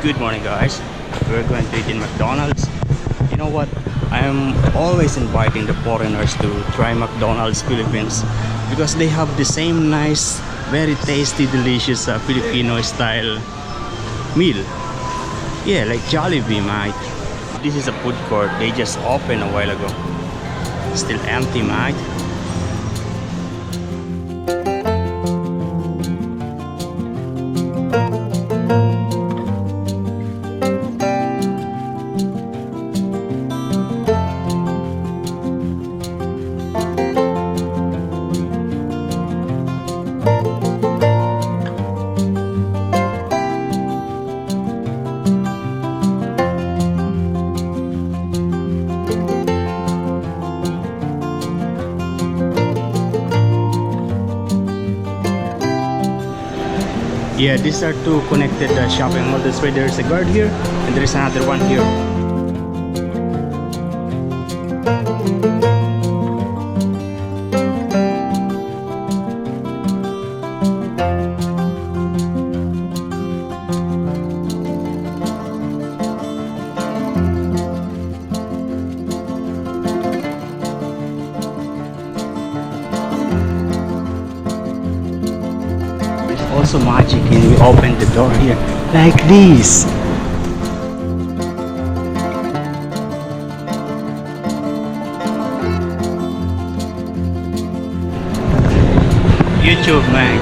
Good morning, guys. We're going to eat in McDonald's. You know what? I'm always inviting the foreigners to try McDonald's Philippines because they have the same nice, very tasty, delicious Filipino style meal. Yeah, like Jollibee, mate. This is a food court. They just opened a while ago. Still empty, mate. Yeah, these are two connected shopping malls. That's why there's a guard here and there's another one here. Also magic, and we open the door here like this. YouTube, man.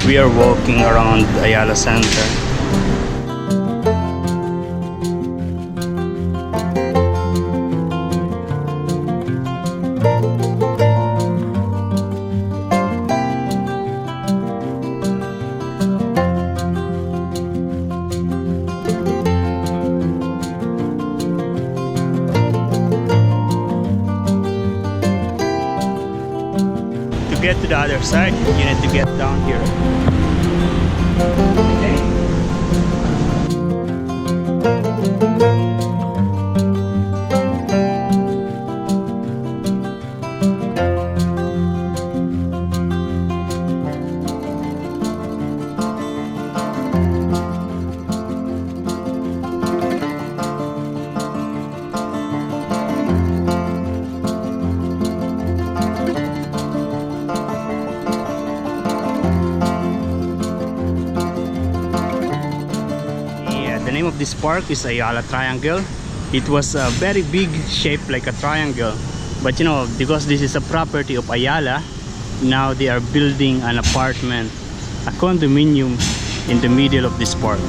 We are walking around Ayala Center. To get to the other side, you need to get down here. Okay. The name of this park is Ayala Triangle. It was a very big shape like a triangle, but you know, because this is a property of Ayala, now they are building an apartment, a condominium in the middle of this park.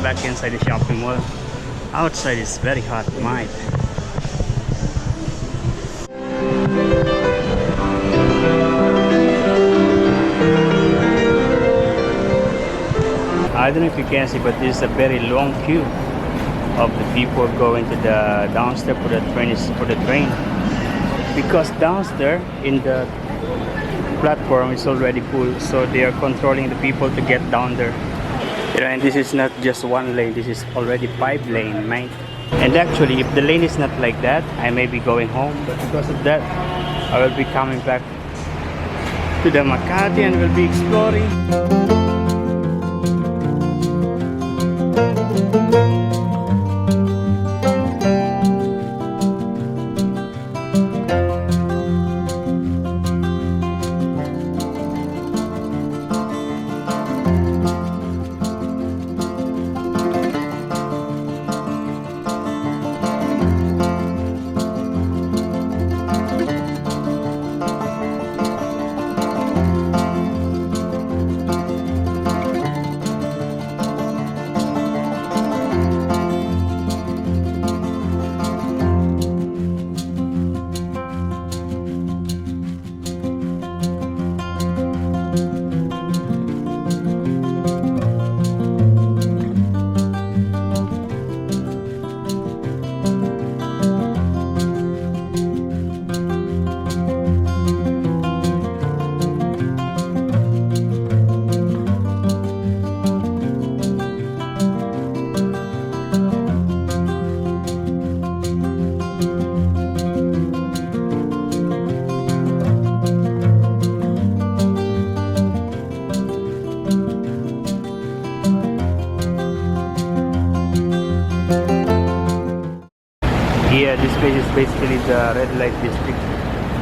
Back inside the shopping mall. Outside is very hot, mate. I don't know if you can see, but there's a very long queue of the people going to the downstairs for the train. Because downstairs in the platform is already full, so they are controlling the people to get down there. You know, and this is not just one lane, this is already 5 lane, mate. And actually, if the lane is not like that, I may be going home, but because of that, I will be coming back to the Makati and will be exploring. basically the red light district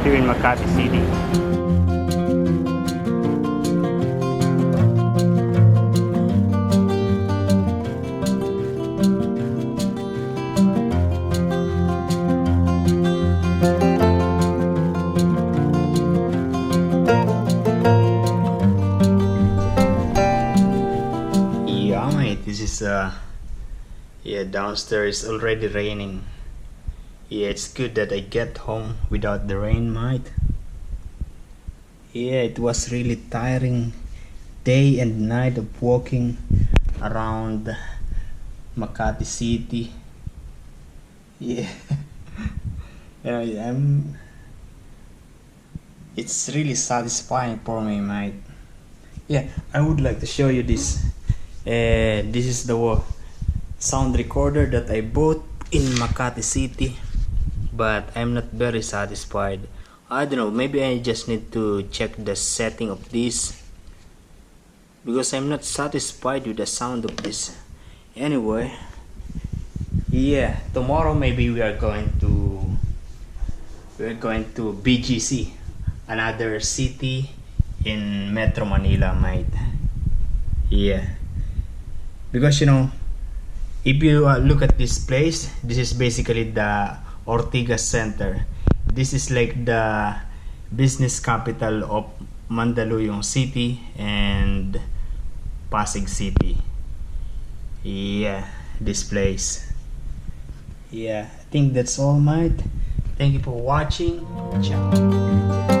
here in Makati City. Yeah, mate, this is yeah, downstairs already raining. Yeah, it's good that I get home without the rain, mate. Yeah, it was really tiring day and night of walking around Makati City. Yeah. I'm it's really satisfying for me, mate. Yeah, I would like to show you this. This is the sound recorder that I bought in Makati City, but I'm not very satisfied. I don't know, maybe I just need to check the setting of this, because I'm not satisfied with the sound of this. Anyway, yeah, tomorrow maybe we are going to BGC, another city in Metro Manila, mate. Yeah, because you know, if you look at this place, this is basically the Ortigas Center. This is like the business capital of Mandaluyong City and Pasig City. Yeah, this place. Yeah, I think that's all, mate. Thank you for watching. Ciao.